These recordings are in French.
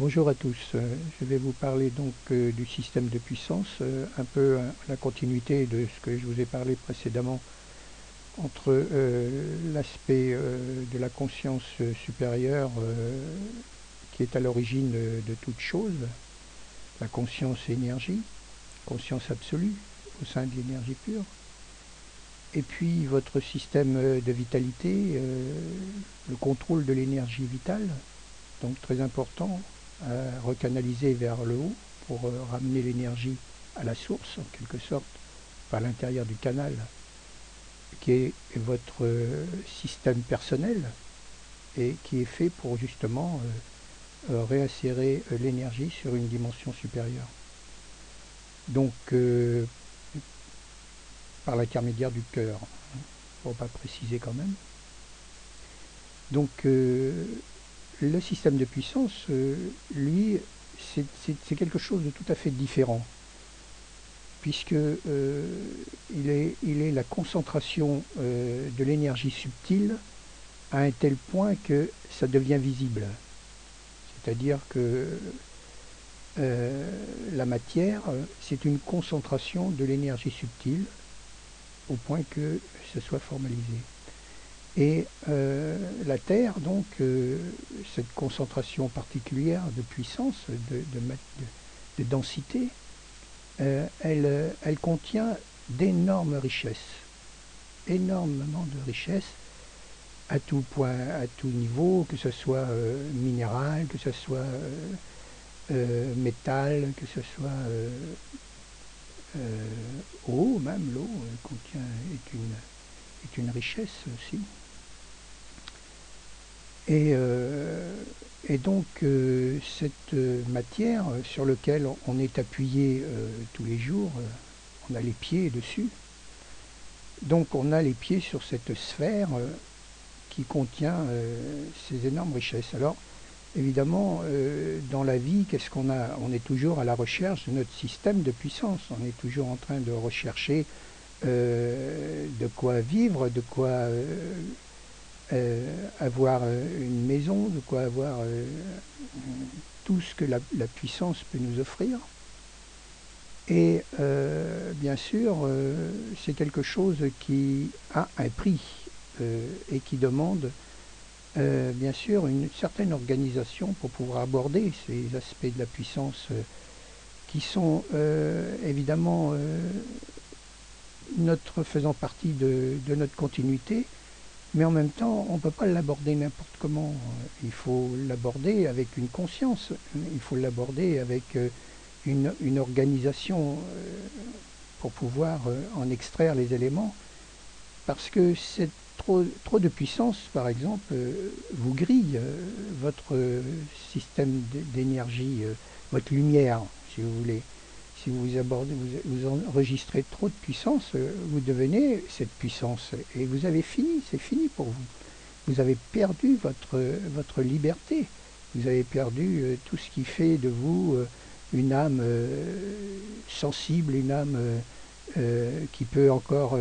Bonjour à tous, je vais vous parler donc du système de puissance, un peu la continuité de ce que je vous ai parlé précédemment entre l'aspect de la conscience supérieure qui est à l'origine de toute chose, la conscience énergie, conscience absolue au sein de l'énergie pure, et puis votre système de vitalité, le contrôle de l'énergie vitale, donc très important à recanaliser vers le haut pour ramener l'énergie à la source en quelque sorte par l'intérieur du canal qui est votre système personnel et qui est fait pour justement réinsérer l'énergie sur une dimension supérieure. Donc par l'intermédiaire du cœur, pour pas préciser quand même. Donc le système de puissance, lui, c'est quelque chose de tout à fait différent, puisque il est la concentration de l'énergie subtile à un tel point que ça devient visible. C'est-à-dire que la matière, c'est une concentration de l'énergie subtile au point que ce soit formalisé. Et la Terre, donc, cette concentration particulière de puissance, de densité, elle contient d'énormes richesses, énormément de richesses à tout point, à tout niveau, que ce soit minéral, que ce soit métal, que ce soit eau, même l'eau est une richesse aussi. Et donc cette matière sur laquelle on est appuyé tous les jours, on a les pieds dessus. Donc on a les pieds sur cette sphère qui contient ces énormes richesses. Alors évidemment, dans la vie, qu'est-ce qu'on a? On est toujours à la recherche de notre système de puissance. On est toujours en train de rechercher de quoi vivre, de quoi avoir une maison, de quoi avoir tout ce que la puissance peut nous offrir. Et bien sûr, c'est quelque chose qui a un prix et qui demande bien sûr une certaine organisation pour pouvoir aborder ces aspects de la puissance qui sont évidemment faisant partie de notre continuité. Mais en même temps, on ne peut pas l'aborder n'importe comment. Il faut l'aborder avec une conscience, il faut l'aborder avec une organisation pour pouvoir en extraire les éléments. Parce que trop de puissance, par exemple, vous grille votre système d'énergie, votre lumière, si vous voulez. Si vous enregistrez trop de puissance, vous devenez cette puissance et vous avez fini, c'est fini pour vous. Vous avez perdu votre liberté, vous avez perdu tout ce qui fait de vous une âme sensible, une âme qui peut encore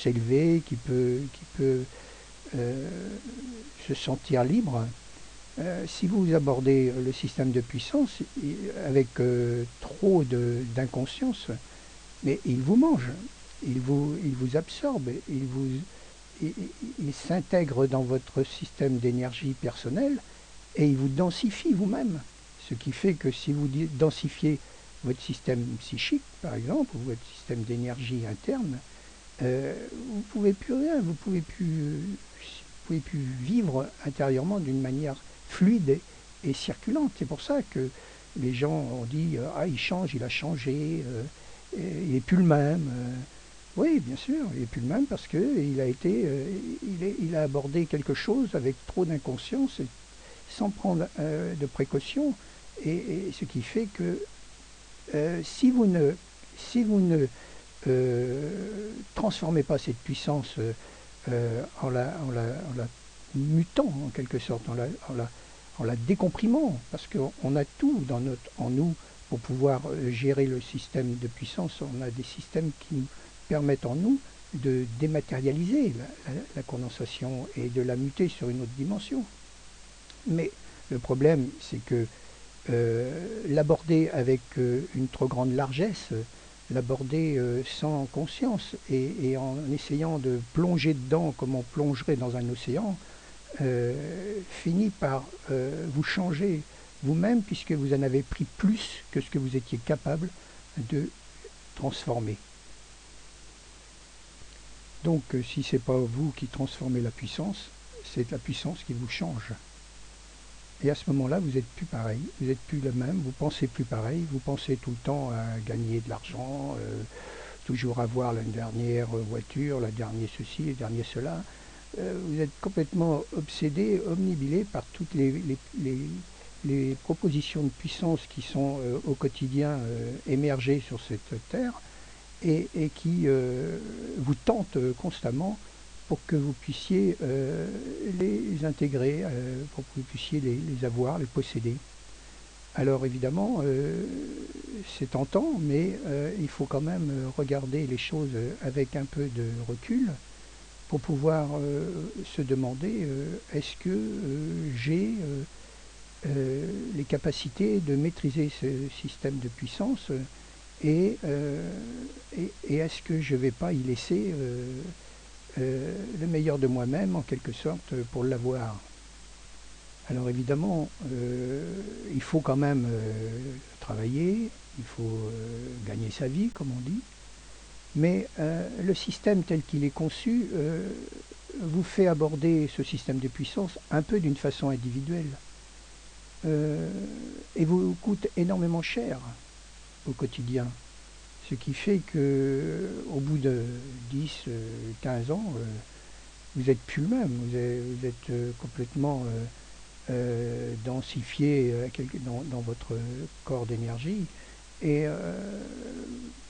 s'élever, qui peut se sentir libre. Si vous abordez le système de puissance avec trop d'inconscience, mais il vous mange, il vous absorbe, il s'intègre dans votre système d'énergie personnelle et il vous densifie vous-même. Ce qui fait que si vous densifiez votre système psychique, par exemple, ou votre système d'énergie interne, vous ne pouvez plus rien, vous ne pouvez plus vivre intérieurement d'une manière fluide et circulante. C'est pour ça que les gens ont dit « Ah, il change, il a changé, il n'est plus le même ». Oui, bien sûr, il n'est plus le même parce qu'il il a abordé quelque chose avec trop d'inconscience, sans prendre de précautions, et ce qui fait que si vous ne transformez pas cette puissance en la mutant en quelque sorte, en la décomprimant, parce qu'on a tout en nous pour pouvoir gérer le système de puissance. On a des systèmes qui nous permettent en nous de dématérialiser la condensation et de la muter sur une autre dimension. Mais le problème, c'est que l'aborder avec une trop grande largesse, l'aborder sans conscience et en essayant de plonger dedans comme on plongerait dans un océan, finit par vous changer vous-même puisque vous en avez pris plus que ce que vous étiez capable de transformer. Donc si ce n'est pas vous qui transformez la puissance, c'est la puissance qui vous change. Et à ce moment-là, vous n'êtes plus pareil, vous n'êtes plus le même, vous pensez plus pareil, vous pensez tout le temps à gagner de l'argent, toujours avoir la dernière voiture, la dernière ceci, le dernier cela. Vous êtes complètement obsédé, omnibilé par toutes les propositions de puissance qui sont au quotidien émergées sur cette terre et qui vous tentent constamment pour que vous puissiez les intégrer, pour que vous puissiez les avoir, les posséder. Alors évidemment, c'est tentant, mais il faut quand même regarder les choses avec un peu de recul pour pouvoir se demander est-ce que j'ai les capacités de maîtriser ce système de puissance et est-ce que je ne vais pas y laisser le meilleur de moi-même en quelque sorte pour l'avoir. Alors évidemment, il faut quand même travailler, il faut gagner sa vie, comme on dit, mais le système tel qu'il est conçu vous fait aborder ce système de puissance un peu d'une façon individuelle et vous coûte énormément cher au quotidien. Ce qui fait que au bout de 10, 15 ans, vous n'êtes plus le même, vous êtes complètement densifié dans votre corps d'énergie et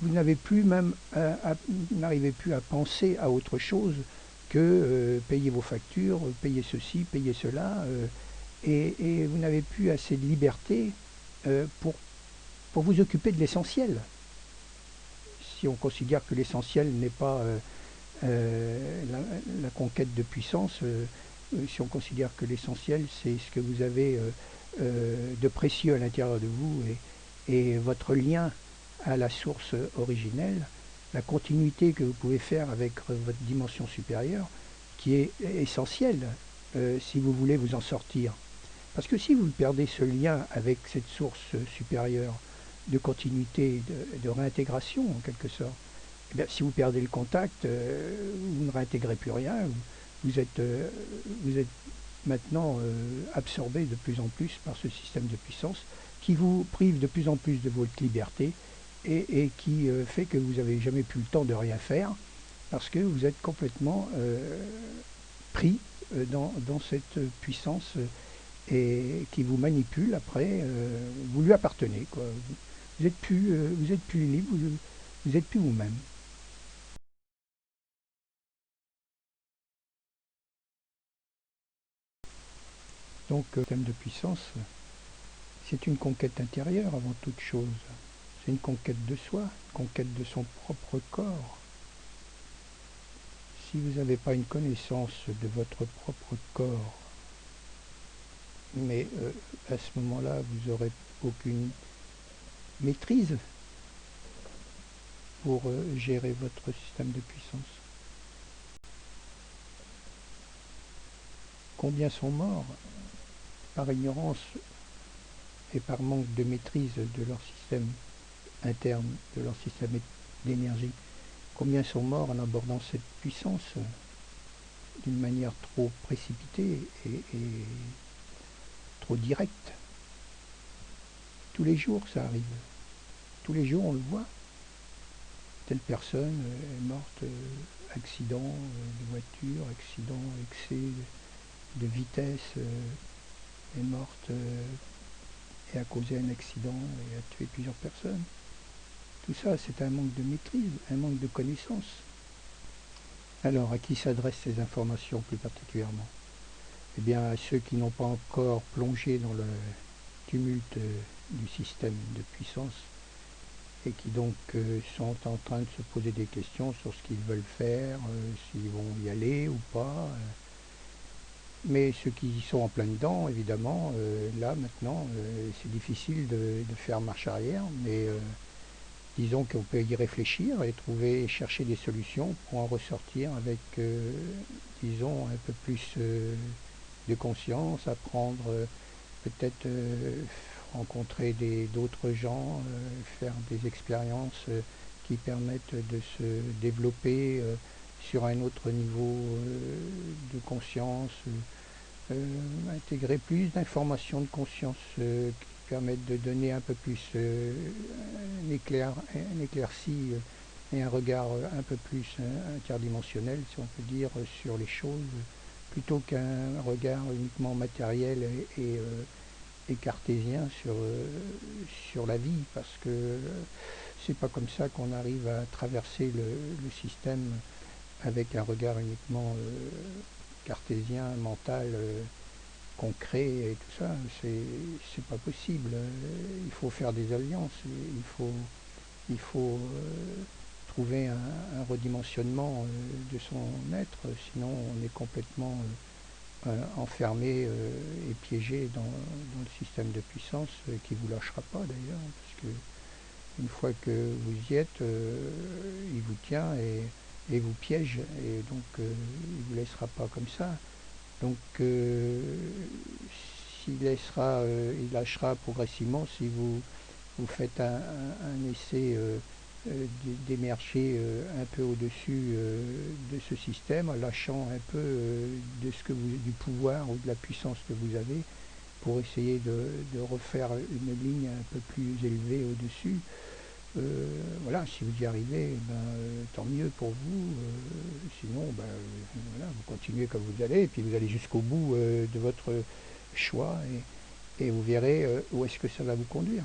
vous n'avez plus même n'arrivez plus à penser à autre chose que payer vos factures, payer ceci, payer cela et vous n'avez plus assez de liberté pour vous occuper de l'essentiel. Si on considère que l'essentiel n'est pas la conquête de puissance, si on considère que l'essentiel c'est ce que vous avez de précieux à l'intérieur de vous et votre lien à la source originelle, la continuité que vous pouvez faire avec votre dimension supérieure, qui est essentielle si vous voulez vous en sortir. Parce que si vous perdez ce lien avec cette source supérieure de continuité, de réintégration en quelque sorte, eh bien, si vous perdez le contact, vous ne réintégrez plus rien, vous êtes maintenant absorbé de plus en plus par ce système de puissance qui vous prive de plus en plus de votre liberté et qui fait que vous n'avez jamais plus le temps de rien faire parce que vous êtes complètement pris dans cette puissance et qui vous manipule après, vous lui appartenez, quoi. Vous n'êtes plus libre, vous n'êtes plus vous-même. Donc, le thème de puissance, c'est une conquête intérieure avant toute chose. C'est une conquête de soi, une conquête de son propre corps. Si vous n'avez pas une connaissance de votre propre corps, mais à ce moment-là, vous n'aurez aucune maîtrise pour gérer votre système de puissance. Combien sont morts par ignorance et par manque de maîtrise de leur système interne, de leur système d'énergie? Combien sont morts en abordant cette puissance d'une manière trop précipitée et trop directe? Tous les jours ça arrive. Tous les jours on le voit. Telle personne est morte, accident de voiture, accident, excès de vitesse, est morte et a causé un accident et a tué plusieurs personnes. Tout ça, c'est un manque de maîtrise, un manque de connaissance. Alors, à qui s'adressent ces informations plus particulièrement? Eh bien, à ceux qui n'ont pas encore plongé dans le tumulte du système de puissance et qui donc sont en train de se poser des questions sur ce qu'ils veulent faire, s'ils vont y aller ou pas. Mais ceux qui sont en plein dedans, évidemment, là maintenant, c'est difficile de faire marche arrière, mais disons qu'on peut y réfléchir et chercher des solutions pour en ressortir avec, disons, un peu plus de conscience, apprendre, peut-être rencontrer d'autres gens, faire des expériences qui permettent de se développer sur un autre niveau de conscience, intégrer plus d'informations de conscience qui permettent de donner un peu plus un éclairci et un regard un peu plus interdimensionnel, si on peut dire, sur les choses, plutôt qu'un regard uniquement matériel et cartésien sur la vie, parce que c'est pas comme ça qu'on arrive à traverser le système avec un regard uniquement cartésien, mental, concret et tout ça. C'est pas possible. Il faut faire des alliances, il faut trouver un redimensionnement de son être, sinon on est complètement enfermé et piégé dans le système de puissance qui ne vous lâchera pas d'ailleurs, parce que une fois que vous y êtes, il vous tient et vous piège, et donc il ne vous laissera pas comme ça. Donc il lâchera progressivement si vous faites un essai d'émerger un peu au-dessus de ce système, en lâchant un peu du pouvoir ou de la puissance que vous avez, pour essayer de refaire une ligne un peu plus élevée au-dessus. Voilà, si vous y arrivez, tant mieux pour vous. Sinon, voilà, vous continuez comme vous allez, et puis vous allez jusqu'au bout de votre choix, et vous verrez où est-ce que ça va vous conduire.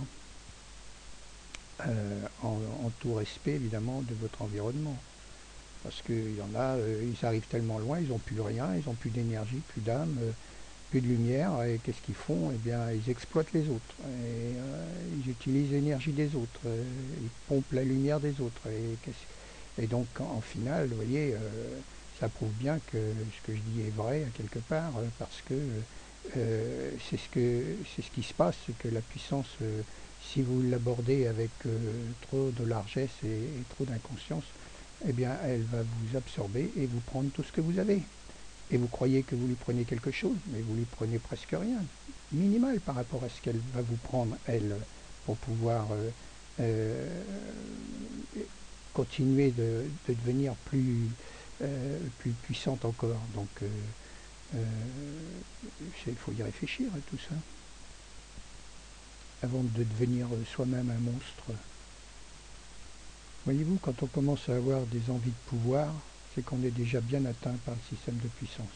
En tout respect, évidemment, de votre environnement. Parce qu'il y en a, ils arrivent tellement loin, ils n'ont plus rien, ils n'ont plus d'énergie, plus d'âme, plus de lumière, et qu'est-ce qu'ils font? Eh bien, ils exploitent les autres, et ils utilisent l'énergie des autres, ils pompent la lumière des autres, et donc en final, vous voyez, ça prouve bien que ce que je dis est vrai à quelque part, parce que c'est ce qui se passe, c'est que la puissance, si vous l'abordez avec trop de largesse et trop d'inconscience, eh bien elle va vous absorber et vous prendre tout ce que vous avez. Et vous croyez que vous lui prenez quelque chose, mais vous lui prenez presque rien, minimal par rapport à ce qu'elle va vous prendre, elle, pour pouvoir continuer de devenir plus puissante encore. Donc il faut y réfléchir à tout ça, avant de devenir soi-même un monstre. Voyez-vous, quand on commence à avoir des envies de pouvoir, c'est qu'on est déjà bien atteint par le système de puissance.